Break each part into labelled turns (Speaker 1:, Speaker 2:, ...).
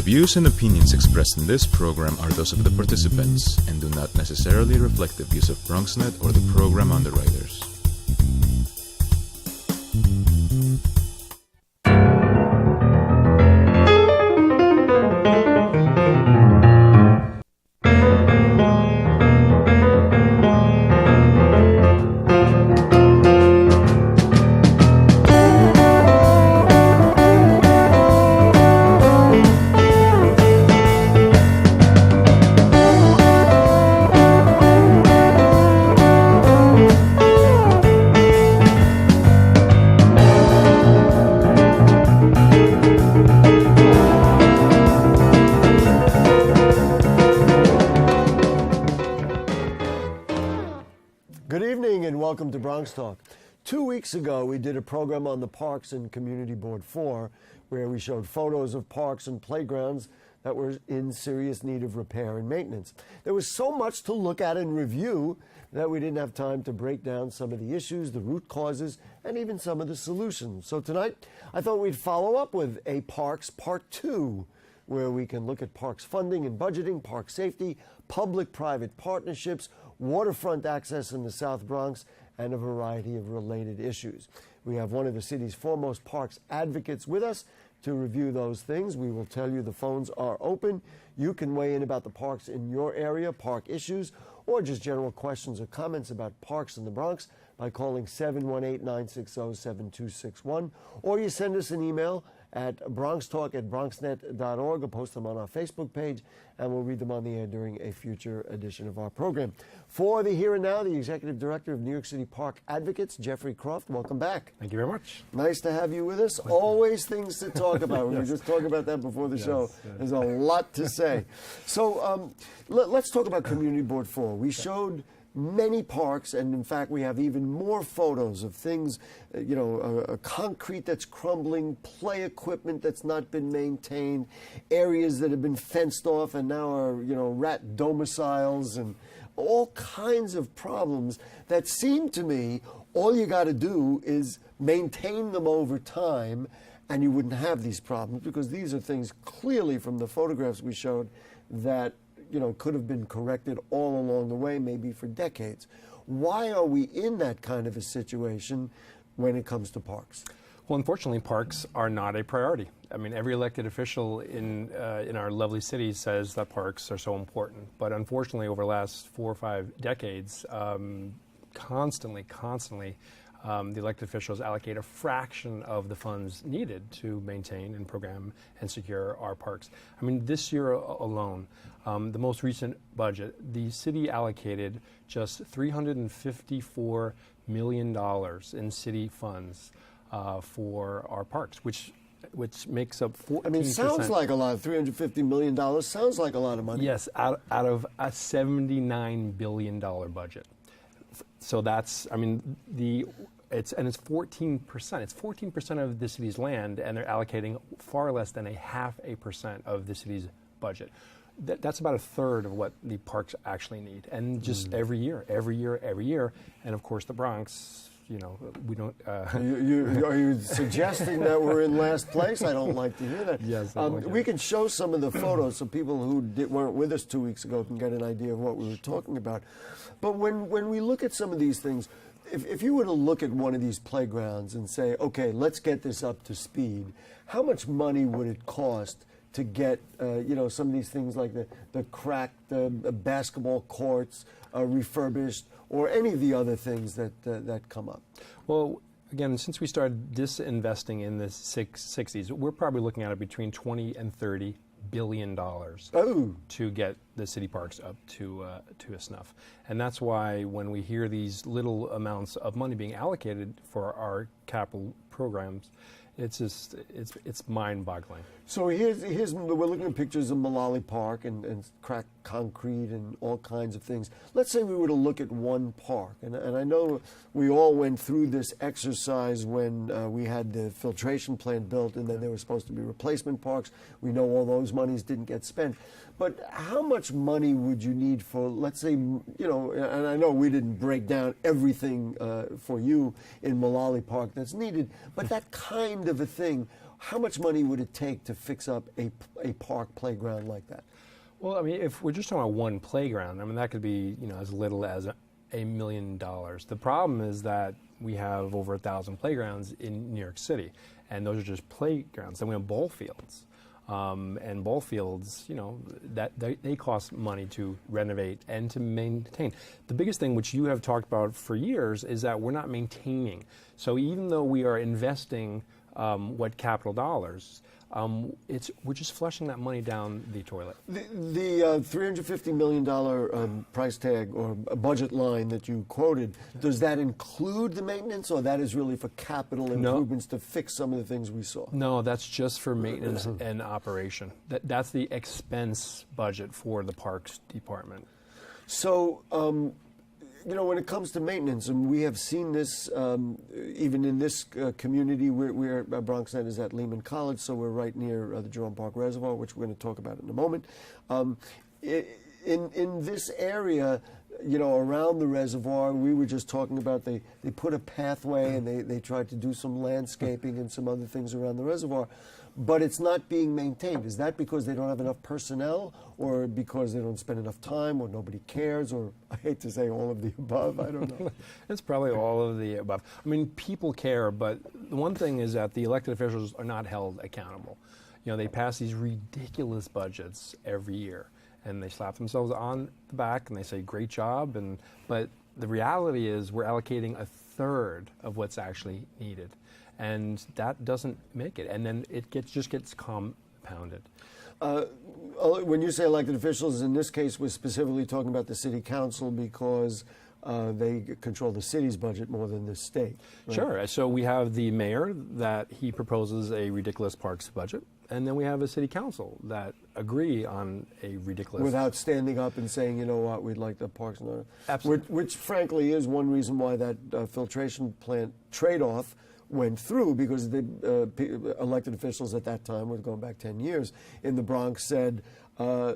Speaker 1: views and opinions expressed in this program are those of the participants and do not necessarily reflect the views of BronxNet or the program underwriters.
Speaker 2: Welcome to Bronxtalk. 2 weeks ago, we did a program on the Parks and Community Board 4, where we showed photos of parks and playgrounds that were in serious need of repair and maintenance. There was so much to look at and review that we didn't have time to break down some of the issues, the root causes, and even some of the solutions. So tonight, I thought we'd follow up with a Parks Part 2, where we can look at parks funding and budgeting, park safety, public-private partnerships, waterfront access in the South Bronx, and a variety of related issues. We have one of the city's foremost parks advocates with us to review those things. We will tell you the phones are open. You can weigh in about the parks in your area, park issues, or just general questions or comments about parks in the Bronx by calling 718-960-7261, or you send us an email at bronxtalk@bronxnet.org, or post them on our Facebook page, and we'll read them on the air during a future edition of our program. For the here and now, the Executive Director of New York City Park Advocates, Jeffrey Croft. Welcome back.
Speaker 3: Thank you very much.
Speaker 2: Nice to have you with us. Always things to talk about. We were just talking about that before the show. There's a lot to say. So let's talk about Community Board 4. We showed many parks, and in fact we have even more photos of things, concrete that's crumbling, play equipment that's not been maintained, areas that have been fenced off and now are, rat domiciles, and all kinds of problems that seem to me all you got to do is maintain them over time and you wouldn't have these problems, because these are things clearly from the photographs we showed that could have been corrected all along the way, maybe for decades. Why are we in that kind of a situation when it comes to parks?
Speaker 3: Well, unfortunately, parks are not a priority. I mean, every elected official in our lovely city says that parks are so important. But unfortunately, over the last 4 or 5 decades, constantly, the elected officials allocate a fraction of the funds needed to maintain and program and secure our parks. I mean, this year alone, the most recent budget, the city allocated just $354 million in city funds for our parks, which makes up 14%.
Speaker 2: I mean, sounds like a lot. $350 million sounds like a lot of money.
Speaker 3: Yes, out of a $79 billion budget. So that's, I mean, it's 14%. It's 14% of the city's land, and they're allocating far less than 0.5% of the city's budget. That's about a third of what the parks actually need, and just every year, and of course the Bronx. We don't.
Speaker 2: Are you suggesting that we're in last place? I don't like to hear that.
Speaker 3: Yes.
Speaker 2: We can show some of the photos so people who weren't with us 2 weeks ago can get an idea of what we were talking about. But when we look at some of these things, if you were to look at one of these playgrounds and say, okay, let's get this up to speed, how much money would it cost to get some of these things like the cracked basketball courts refurbished, or any of the other things that come up?
Speaker 3: Well, again, since we started disinvesting in the 60s, we're probably looking at it between $20 and $30 billion to get the city parks up to a snuff. And that's why when we hear these little amounts of money being allocated for our capital programs, it's mind-boggling. So
Speaker 2: here's we're looking at pictures of Mullally Park and cracked concrete and all kinds of things. Let's say we were to look at one park, and I know we all went through this exercise when we had the filtration plant built, and then there were supposed to be replacement parks. We know all those monies didn't get spent. But how much money would you need for, let's say, and I know we didn't break down everything for you in Mullally Park that's needed, but that kind of a thing, How much money would it take to fix up a park playground like that?
Speaker 3: Well, I mean, if we're just talking about one playground, I mean, that could be, as little as $1 million. The problem is that we have over 1,000 playgrounds in New York City, and those are just playgrounds. Then we have ball fields, and ball fields, that they cost money to renovate and to maintain. The biggest thing, which you have talked about for years, is that we're not maintaining. So even though we are investing capital dollars, we're just flushing that money down the toilet.
Speaker 2: The $350 million price tag or budget line that you quoted, does that include the maintenance, or that is really for capital improvements to fix some of the things we saw?
Speaker 3: No, that's just for maintenance and operation. That's the expense budget for the Parks Department.
Speaker 2: So, when it comes to maintenance, and we have seen this even in this community, we're BronxNet is at Lehman College, so we're right near the Jerome Park Reservoir, which we're going to talk about in a moment. In this area, around the reservoir, we were just talking about they put a pathway and they tried to do some landscaping and some other things around the reservoir, but it's not being maintained. Is that because they don't have enough personnel, or because they don't spend enough time, or nobody cares, or I hate to say all of the above? I don't know.
Speaker 3: It's probably all of the above. I mean, people care, but the one thing is that the elected officials are not held accountable. They pass these ridiculous budgets every year, and they slap themselves on the back and they say, great job, but the reality is we're allocating a third of what's actually needed, and that doesn't make it, and then it just gets compounded.
Speaker 2: When you say elected officials, in this case we're specifically talking about the city council, because they control the city's budget more than the state. Right?
Speaker 3: Sure. So we have the mayor that he proposes a ridiculous parks budget, and then we have a city council that agree on a ridiculous...
Speaker 2: Without standing up and saying, you know what, we'd like the parks...
Speaker 3: Absolutely.
Speaker 2: Which frankly is one reason why that filtration plant trade-off went through, because the elected officials at that time, we're going back 10 years, in the Bronx said,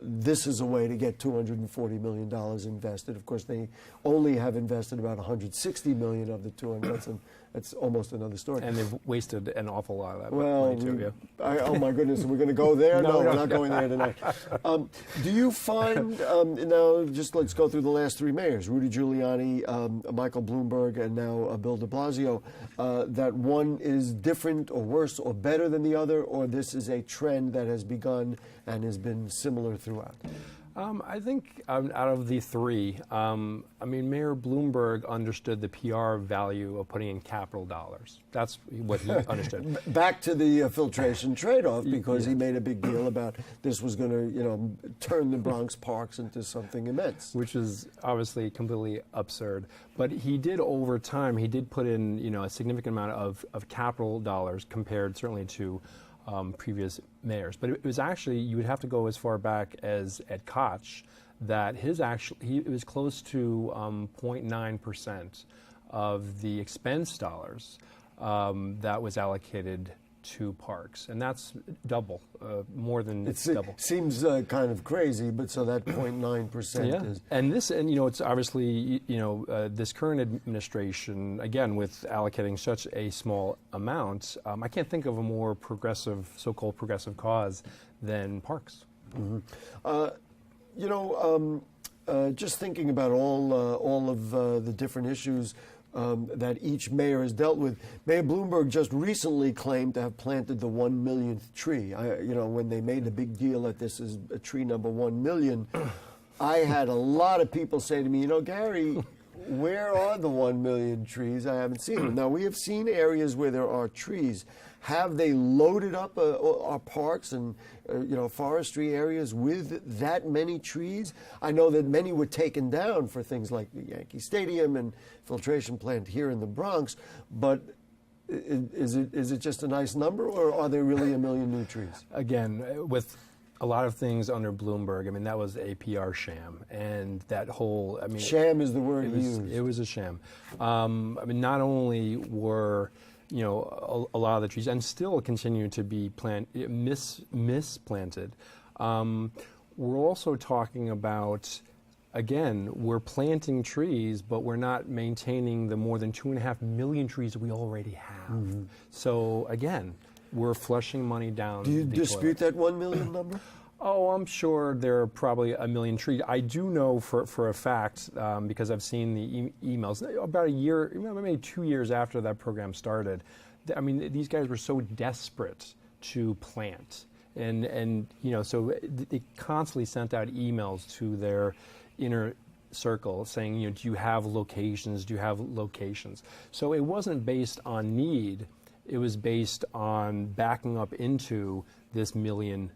Speaker 2: this is a way to get $240 million invested. Of course, they only have invested about $160 million of the 200. That's almost another story.
Speaker 3: And they've wasted an awful lot of that
Speaker 2: money
Speaker 3: too.
Speaker 2: Oh my goodness, we're going to go there? No, we're not going there tonight. Do you find, now just let's go through the last three mayors, Rudy Giuliani, Michael Bloomberg, and now Bill de Blasio, that one is different or worse or better than the other, or this is a trend that has begun and has been similar throughout?
Speaker 3: I think out of the three, Mayor Bloomberg understood the PR value of putting in capital dollars. That's what he understood.
Speaker 2: Back to the filtration trade-off, because he made a big deal about this was going to, turn the Bronx parks into something immense.
Speaker 3: Which is obviously completely absurd. But he did, over time, he did put in, a significant amount of capital dollars compared certainly to previous mayors. But it was actually, you would have to go as far back as Ed Koch, that it was close to 0.9% of the expense dollars that was allocated to parks, and that's double, more than double.
Speaker 2: It seems kind of crazy, but so that 0.9% is.
Speaker 3: And it's obviously, this current administration, again, with allocating such a small amount, I can't think of a more progressive, so-called progressive cause than parks.
Speaker 2: Mm-hmm. Just thinking about all of the different issues that each mayor has dealt with. Mayor Bloomberg just recently claimed to have planted the 1 millionth tree. When they made a big deal that this is a tree number 1 million, I had a lot of people say to me, Gary, where are the 1 million trees? I haven't seen them. Now, we have seen areas where there are trees. Have they loaded up our parks and forestry areas with that many trees? I know that many were taken down for things like the Yankee Stadium and filtration plant here in the Bronx, but is it just a nice number, or are there really 1 million new trees?
Speaker 3: Again, with a lot of things under Bloomberg, that was a PR sham, and that whole,
Speaker 2: sham is the word he used.
Speaker 3: It was a sham. Not only were a lot of the trees, and still continue to be misplanted. We're also talking about, again, we're planting trees, but we're not maintaining the more than 2.5 million trees that we already have. Mm-hmm. So again, We're flushing money down.
Speaker 2: Do you
Speaker 3: the
Speaker 2: dispute
Speaker 3: toilet.
Speaker 2: that 1 million number?
Speaker 3: Oh, I'm sure there are probably a million trees. I do know for a fact, because I've seen the emails, about a year, maybe 2 years after that program started. I mean, these guys were so desperate to plant. And so they constantly sent out emails to their inner circle saying, do you have locations? Do you have locations? So it wasn't based on need. It was based on backing up into this million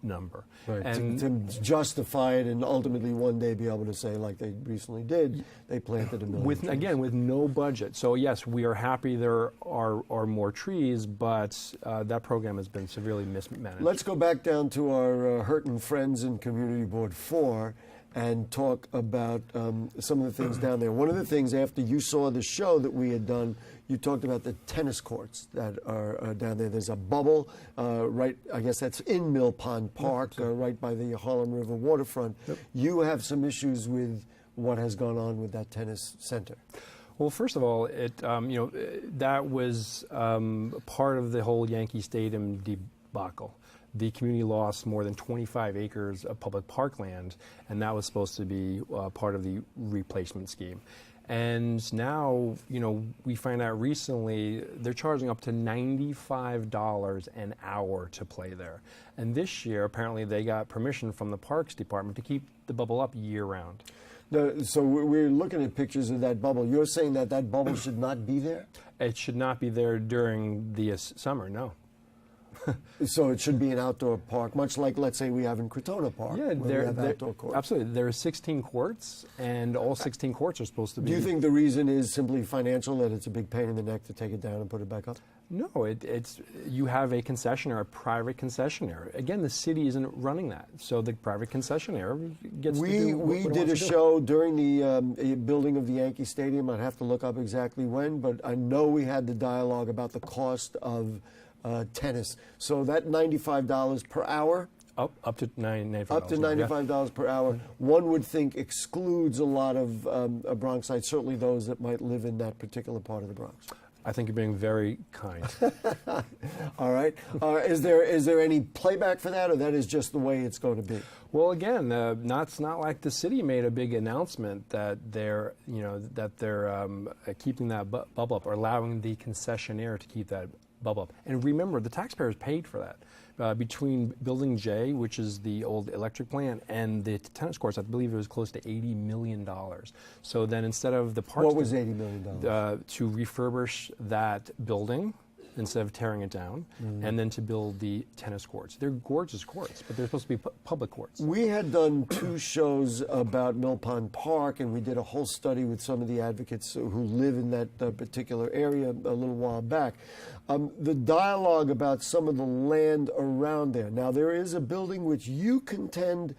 Speaker 3: number.
Speaker 2: Right.
Speaker 3: And
Speaker 2: to justify it and ultimately one day be able to say, like they recently did, they planted a million trees.
Speaker 3: with no budget. So yes, we are happy there are more trees, but that program has been severely mismanaged.
Speaker 2: Let's go back down to our Hurtin' Friends in Community Board 4 and talk about some of the things down there. One of the things, after you saw the show that we had done, you talked about the tennis courts that are down there. There's a bubble, right, I guess that's in Mill Pond Park, right by the Harlem River waterfront. Yep. You have some issues with what has gone on with that tennis center.
Speaker 3: Well, first of all, that was part of the whole Yankee Stadium debacle. The community lost more than 25 acres of public parkland, and that was supposed to be part of the replacement scheme. And now, we find out recently they're charging up to $95 an hour to play there. And this year, apparently, they got permission from the Parks Department to keep the bubble up year-round.
Speaker 2: So we're looking at pictures of that bubble. You're saying that that bubble should not be there?
Speaker 3: It should not be there during the summer, no.
Speaker 2: So it should be an outdoor park, much like, let's say, we have in Crotona Park,
Speaker 3: yeah,
Speaker 2: where we have outdoor courts.
Speaker 3: Absolutely. There are 16 courts, and all 16 courts are supposed to be...
Speaker 2: Do you think the reason is simply financial, that it's a big pain in the neck to take it down and put it back up?
Speaker 3: No, it's you have a concessionaire, a private concessionaire. Again, the city isn't running that, so the private concessionaire gets to do what
Speaker 2: We did a show during the building of the Yankee Stadium. I'd have to look up exactly when, but I know we had the dialogue about the cost of tennis. So that $95 per hour.
Speaker 3: Up to $95.
Speaker 2: Up to $95 per hour. One would think excludes a lot of Bronxites, certainly those that might live in that particular part of the Bronx.
Speaker 3: I think you're being very kind.
Speaker 2: All right. Is there any playback for that, or that is just the way it's going to be?
Speaker 3: Well, again, it's not like the city made a big announcement that they're keeping that bubble up, or allowing the concessionaire to keep that bubble up. And remember, the taxpayers paid for that. Between Building J, which is the old electric plant, and the tennis courts, I believe it was close to $80 million. So then instead of the parks...
Speaker 2: What was $80 million?
Speaker 3: To refurbish that building instead of tearing it down, and then to build the tennis courts. They're gorgeous courts, but they're supposed to be public courts.
Speaker 2: We had done 2 shows about Mill Pond Park, and we did a whole study with some of the advocates who live in that particular area a little while back. The dialogue about some of the land around there. Now, there is a building which you contend,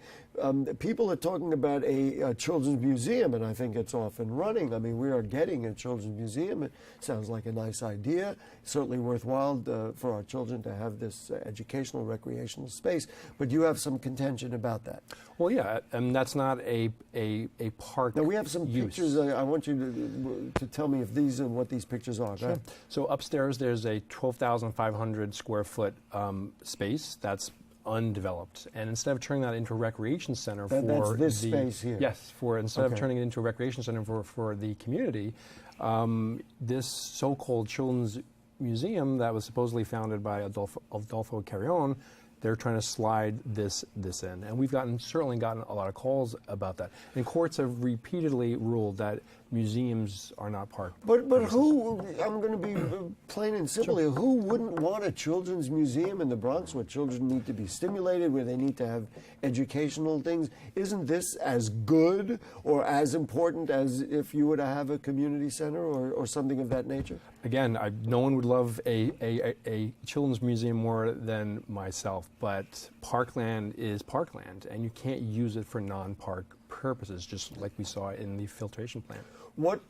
Speaker 2: people are talking about a children's museum, and I think it's off and running. I mean, we are getting a children's museum. It sounds like a nice idea. Certainly worthwhile for our children to have this educational, recreational space. But you have some contention about that.
Speaker 3: Well, yeah, and that's not a park.
Speaker 2: Now, we have some
Speaker 3: use.
Speaker 2: pictures. I want you to tell me if these are what these pictures are.
Speaker 3: Sure. So upstairs, there's a 12,500 square foot space that's undeveloped, and instead of turning that into a recreation center
Speaker 2: that's this space here.
Speaker 3: Yes, instead of turning it into a recreation center for the community, this so-called children's museum that was supposedly founded by Adolfo Carrion, they're trying to slide this in, and we've certainly gotten a lot of calls about that. And courts have repeatedly ruled that museums are not park.
Speaker 2: But who? I'm going to be plain and simple here. Who wouldn't want a children's museum in the Bronx where children need to be stimulated, where they need to have educational things? Isn't this as good or as important as if you were to have a community center or something of that nature?
Speaker 3: Again, no one would love a children's museum more than myself, but parkland is parkland, and you can't use it for non-park purposes, just like we saw in the filtration plant.
Speaker 2: What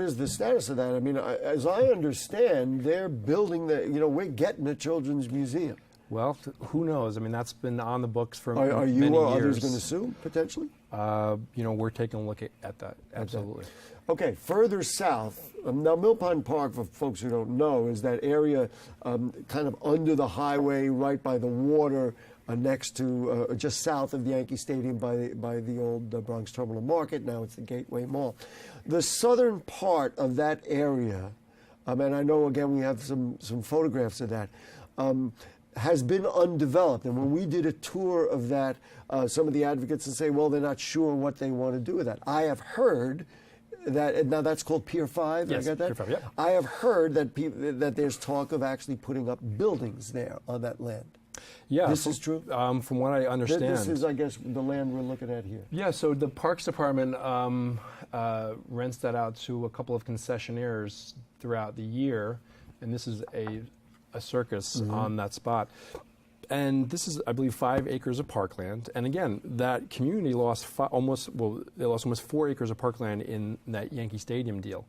Speaker 2: is the status of that? I mean, as I understand, they're building we're getting a children's museum.
Speaker 3: Well, who knows? I mean, that's been on the books for
Speaker 2: many years.
Speaker 3: Are you or
Speaker 2: others going to sue, potentially?
Speaker 3: we're taking a look at that. Absolutely.
Speaker 2: Okay, further south, now Mill Pond Park, for folks who don't know, is that area kind of under the highway, right by the water, next to, just south of Yankee Stadium by the old Bronx Terminal Market. Now it's the Gateway Mall. The southern part of that area, and I know, again, we have some photographs of that, has been undeveloped. And when we did a tour of that, some of the advocates would say, well, they're not sure what they want to do with that. I have heard that, now that's called Pier 5,
Speaker 3: yes,
Speaker 2: I got that?
Speaker 3: Pier 5, yeah.
Speaker 2: I have heard that that there's talk of actually putting up buildings there on that land.
Speaker 3: Yeah.
Speaker 2: This is true?
Speaker 3: From what I understand.
Speaker 2: This is, I guess, the land we're looking at here.
Speaker 3: Yeah, so the Parks Department rents that out to a couple of concessionaires throughout the year, and this is a circus on that spot. And this is, I believe, 5 acres of parkland. And again, that community lost almost 4 acres of parkland in that Yankee Stadium deal.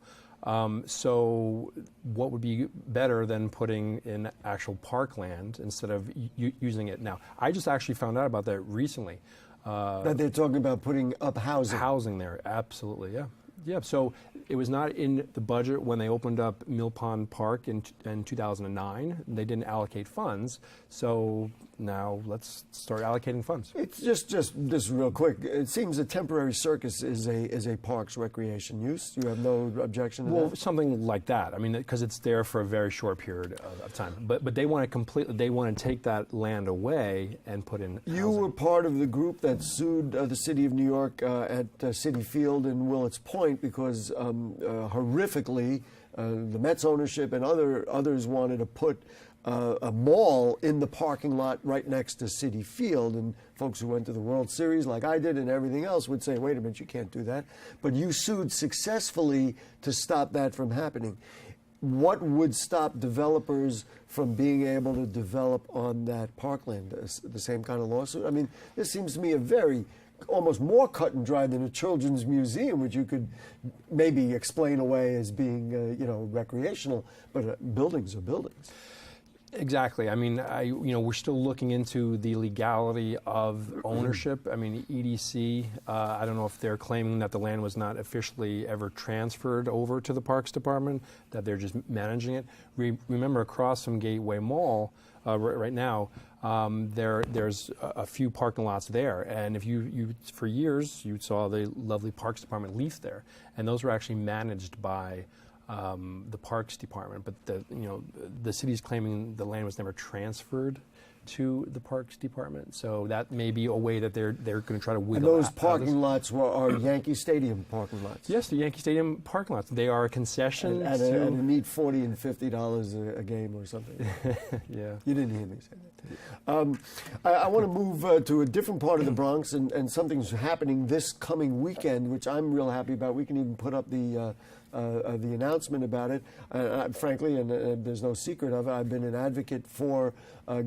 Speaker 3: So what would be better than putting in actual parkland instead of using it now? I just actually found out about that recently.
Speaker 2: That they're talking about putting up housing.
Speaker 3: Housing there, absolutely, yeah. Yeah, so it was not in the budget when they opened up Mill Pond Park in 2009. They didn't allocate funds, so now let's start allocating funds.
Speaker 2: It's just real quick. It seems a temporary circus is a park's recreation use. You have no objection to that?
Speaker 3: Well, something like that. I mean, because it's there for a very short period of time. But they want to take that land away and put in housing.
Speaker 2: You were part of the group that sued the city of New York at Citi Field in Willets Point because horrifically the Mets ownership and others wanted to put a mall in the parking lot right next to Citi Field, and folks who went to the World Series like I did and everything else would say, wait a minute, you can't do that. But you sued successfully to stop that from happening. What would stop developers from being able to develop on that parkland? The same kind of lawsuit? I mean, this seems to me a very almost more cut and dry than a children's museum, which you could maybe explain away as being, recreational, but buildings are buildings.
Speaker 3: Exactly. I mean, we're still looking into the legality of ownership. I mean, EDC, I don't know if they're claiming that the land was not officially ever transferred over to the Parks Department, that they're just managing it. Remember, across from Gateway Mall, right now, there's a few parking lots there, and if you for years you saw the lovely Parks Department lease there, and those were actually managed by the Parks Department, but the city's claiming the land was never transferred to the Parks Department, so that may be a way that they're going to try to wiggle.
Speaker 2: And those parking lots are Yankee Stadium parking lots.
Speaker 3: Yes, the Yankee Stadium parking lots. They are a concession.
Speaker 2: And a neat $40 and $50 a game or something.
Speaker 3: Yeah.
Speaker 2: You didn't hear me say that. I want to move to a different part of the Bronx, and something's happening this coming weekend, which I'm real happy about. We can even put up the announcement about it. Frankly, and there's no secret of it, I've been an advocate for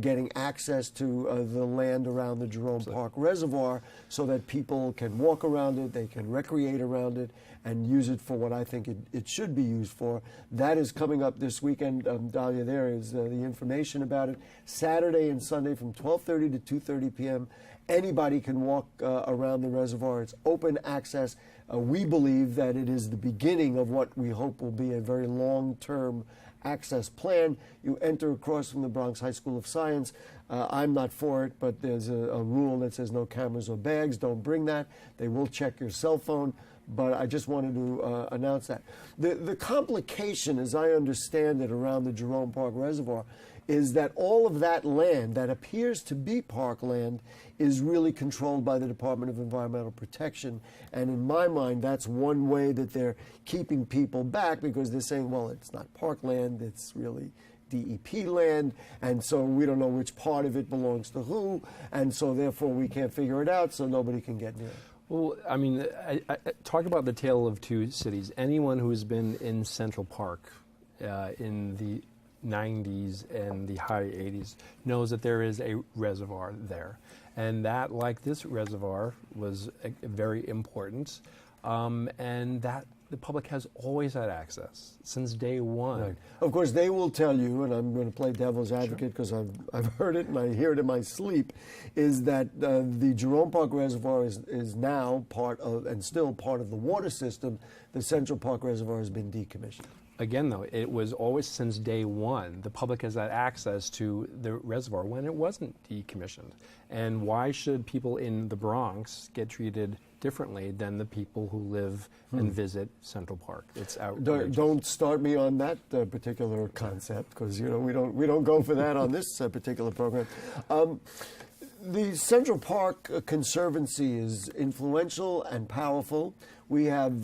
Speaker 2: getting access to the land around the Jerome Park Reservoir so that people can walk around it, they can recreate around it, and use it for what I think it should be used for. That is coming up this weekend. Dahlia, there is the information about it. Saturday and Sunday from 12:30 to 2:30 p.m. Anybody can walk around the reservoir. It's open access. We believe that it is the beginning of what we hope will be a very long-term access plan. You enter across from the Bronx High School of Science. I'm not for it, but there's a rule that says no cameras or bags. Don't bring that. They will check your cell phone. But I just wanted to announce that. The complication, as I understand it, around the Jerome Park Reservoir is that all of that land that appears to be parkland is really controlled by the Department of Environmental Protection. And in my mind, that's one way that they're keeping people back, because they're saying, well, it's not parkland, it's really DEP land, and so we don't know which part of it belongs to who, and so therefore we can't figure it out, so nobody can get near it.
Speaker 3: Well, I mean, I talk about the tale of two cities. Anyone who has been in Central Park in the 90s and the high 80s knows that there is a reservoir there, and that, like this reservoir, was very important, and that the public has always had access since day one.
Speaker 2: Right. Of course, they will tell you, and I'm going to play devil's advocate because I've heard it and I hear it in my sleep, is that the Jerome Park Reservoir is now part of, and still part of the water system. The Central Park Reservoir has been decommissioned.
Speaker 3: Again, though, it was always since day one, the public has had access to the reservoir when it wasn't decommissioned. And why should people in the Bronx get treated differently than the people who live and visit Central Park? It's outrageous.
Speaker 2: Don't start me on that particular concept, because we don't go for that on this particular program. The Central Park Conservancy is influential and powerful. We have,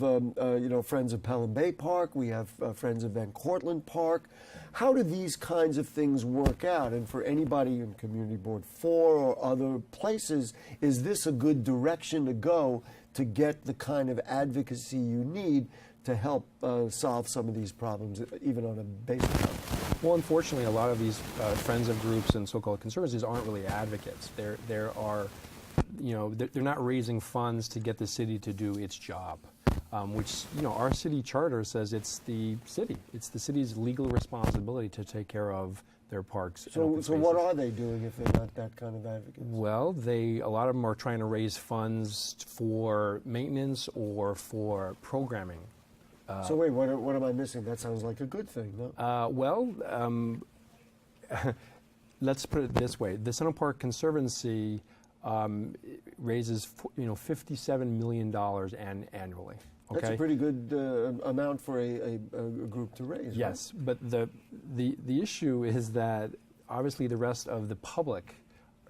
Speaker 2: friends of Pelham Bay Park. We have friends of Van Cortlandt Park. How do these kinds of things work out? And for anybody in Community Board 4 or other places, is this a good direction to go to get the kind of advocacy you need to help solve some of these problems, even on a basic level?
Speaker 3: Well, unfortunately, a lot of these friends of groups and so-called conservancies aren't really advocates. They're not raising funds to get the city to do its job, which our city charter says it's the city's legal responsibility to take care of their parks.
Speaker 2: So what are they doing if they're not that kind of advocates?
Speaker 3: Well, a lot of them are trying to raise funds for maintenance or for programming.
Speaker 2: So wait, what am I missing? That sounds like a good thing, no?
Speaker 3: Let's put it this way: the Central Park Conservancy raises $57 million annually. Okay?
Speaker 2: That's a pretty good amount for a group to raise.
Speaker 3: Yes,
Speaker 2: right?
Speaker 3: but the issue is that obviously the rest of the public,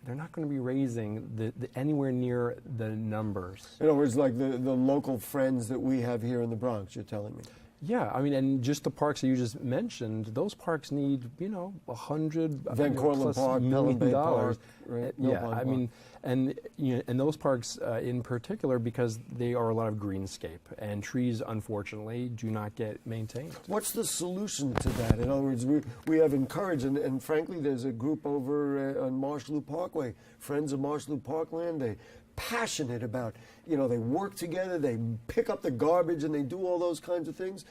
Speaker 3: they're not going to be raising the anywhere near the numbers.
Speaker 2: In other words, like the local friends that we have here in the Bronx, you're telling me.
Speaker 3: Yeah, I mean, and just the parks that you just mentioned, those parks need, $100
Speaker 2: Van Cortlandt Park, Pelham Bay Park, right?
Speaker 3: Yeah, I mean, and those parks in particular, because they are a lot of greenscape, and trees, unfortunately, do not get maintained.
Speaker 2: What's the solution to that? In other words, we have encouraged, and frankly, there's a group over on Marsh Loop Parkway, Friends of Marsh Loop Parkland. They passionate about, they work together, they pick up the garbage, and they do all those kinds of things.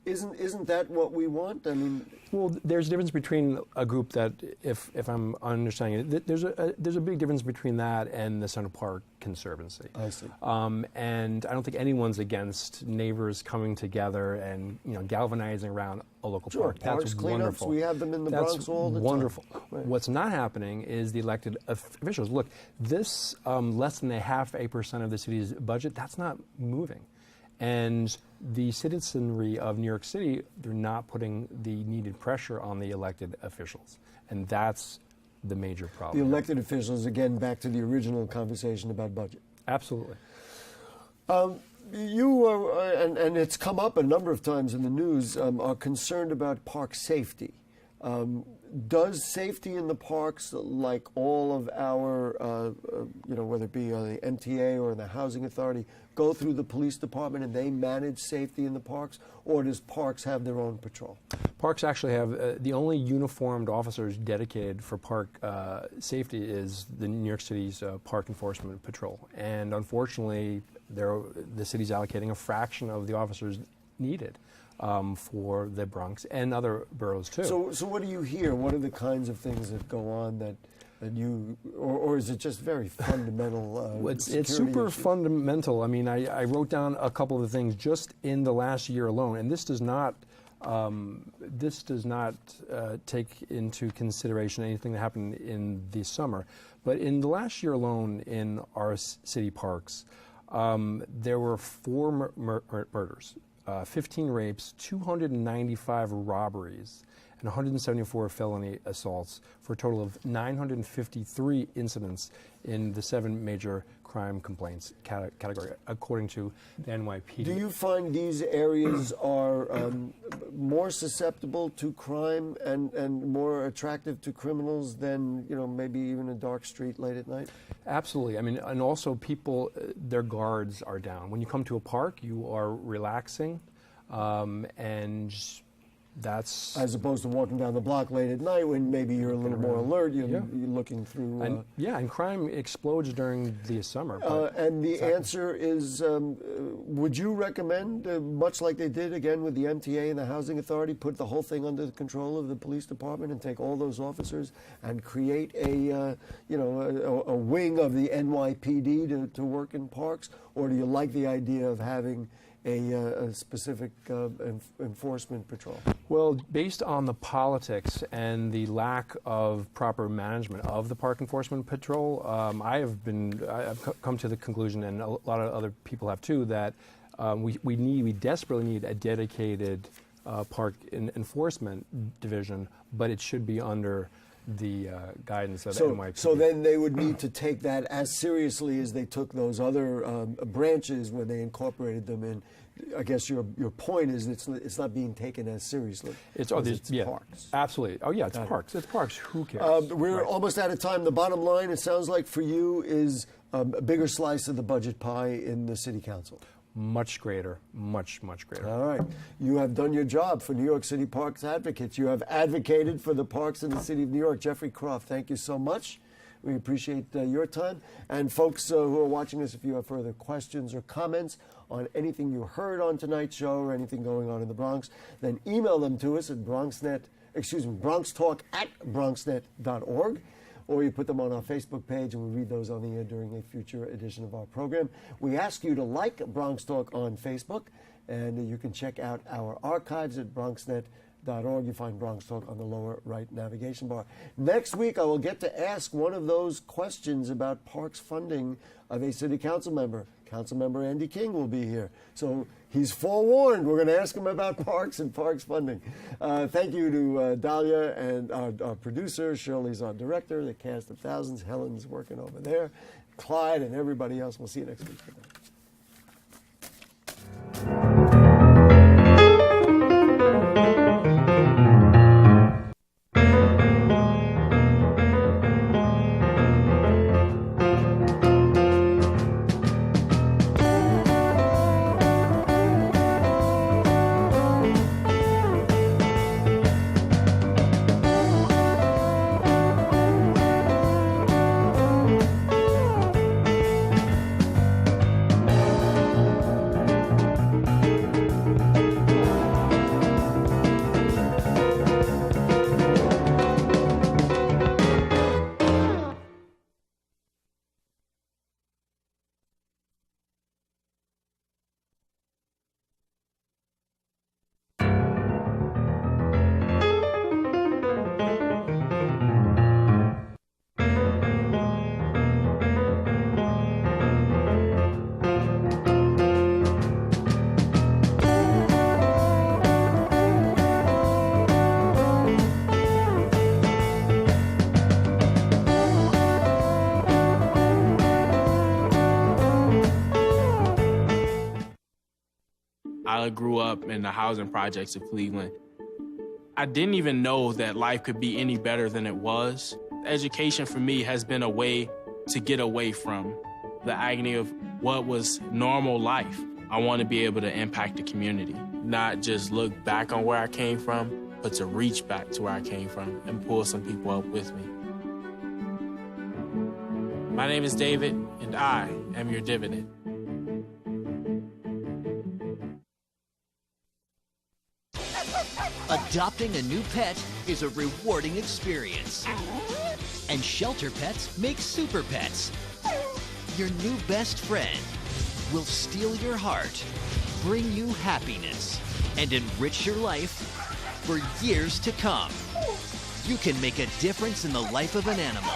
Speaker 2: Isn't that what we want? I mean,
Speaker 3: well, there's a difference between a group that, if I'm understanding it, there's a big difference between that and the Central Park Conservancy.
Speaker 2: I see.
Speaker 3: And I don't think anyone's against neighbors coming together and galvanizing around a local park.
Speaker 2: Parks
Speaker 3: That's
Speaker 2: cleanups,
Speaker 3: wonderful.
Speaker 2: we have them in the Bronx all the time.
Speaker 3: Wonderful.
Speaker 2: Right.
Speaker 3: What's not happening is the elected officials. Look, this less than 0.5% of the city's budget, that's not moving. And the citizenry of New York City, they're not putting the needed pressure on the elected officials. And that's the major problem.
Speaker 2: The elected officials, again, back to the original conversation about budget.
Speaker 3: Absolutely.
Speaker 2: You are, and it's come up a number of times in the news, are concerned about park safety. Does safety in the parks, like all of our, whether it be the MTA or the Housing Authority, go through the police department and they manage safety in the parks, or does parks have their own patrol?
Speaker 3: Parks actually have the only uniformed officers dedicated for park safety is the New York City's Park Enforcement Patrol, and unfortunately, the city's allocating a fraction of the officers needed for the Bronx and other boroughs too.
Speaker 2: So what do you hear? What are the kinds of things that go on that you, or is it just very fundamental?
Speaker 3: It's super
Speaker 2: issues?
Speaker 3: fundamental. I mean, I wrote down a couple of the things just in the last year alone, and this does not take into consideration anything that happened in the summer. But in the last year alone in our city parks, there were 4 murders, 15 rapes, 295 robberies, and 174 felony assaults, for a total of 953 incidents in the 7 major crime complaints category, according to the NYPD.
Speaker 2: Do you find these areas are more susceptible to crime and more attractive to criminals than, maybe even a dark street late at night?
Speaker 3: Absolutely. I mean, and also people, their guards are down. When you come to a park, you are relaxing, and That's
Speaker 2: as opposed to walking down the block late at night when maybe you're a little more alert. You're looking through.
Speaker 3: And crime explodes during the summer.
Speaker 2: And the answer is, would you recommend, much like they did again with the MTA and the Housing Authority, put the whole thing under the control of the police department and take all those officers and create a wing of the NYPD to work in parks? Or do you like the idea of having a specific enforcement patrol?
Speaker 3: Well, based on the politics and the lack of proper management of the Park Enforcement Patrol, I've come to the conclusion, and a lot of other people have too, that we desperately need a dedicated park enforcement division, but it should be under the guidance of the NYPD.
Speaker 2: So then they would need to take that as seriously as they took those other branches when they incorporated them in. I guess your point is it's not being taken as seriously. It's parks.
Speaker 3: Absolutely. Oh yeah, it's parks. It's parks. Who cares?
Speaker 2: We're almost out of time. The bottom line, it sounds like for you, is a bigger slice of the budget pie in the city council.
Speaker 3: Much greater, much greater.
Speaker 2: All right. You have done your job for New York City Parks Advocates. You have advocated for the parks in the city of New York. Jeffrey Croft, thank you so much. We appreciate your time. And folks who are watching us, if you have further questions or comments on anything you heard on tonight's show or anything going on in the Bronx, then email them to us at bronxtalk@bronxnet.org. Or you put them on our Facebook page, and we read those on the air during a future edition of our program. We ask you to like Bronx Talk on Facebook, and you can check out our archives at bronxnet.org. You find Bronx Talk on the lower right navigation bar. Next week, I will get to ask one of those questions about parks funding of a city council member. Councilmember Andy King will be here. So he's forewarned. We're going to ask him about parks and parks funding. Thank you to Dahlia and our producer. Shirley's our director. The cast of thousands. Helen's working over there. Clyde and everybody else. We'll see you next week. Good night.
Speaker 4: I grew up in the housing projects of Cleveland. I didn't even know that life could be any better than it was. Education for me has been a way to get away from the agony of what was normal life. I want to be able to impact the community, not just look back on where I came from, but to reach back to where I came from and pull some people up with me. My name is David, and I am your dividend.
Speaker 5: Adopting a new pet is a rewarding experience. And shelter pets make super pets. Your new best friend will steal your heart, bring you happiness, and enrich your life for years to come. You can make a difference in the life of an animal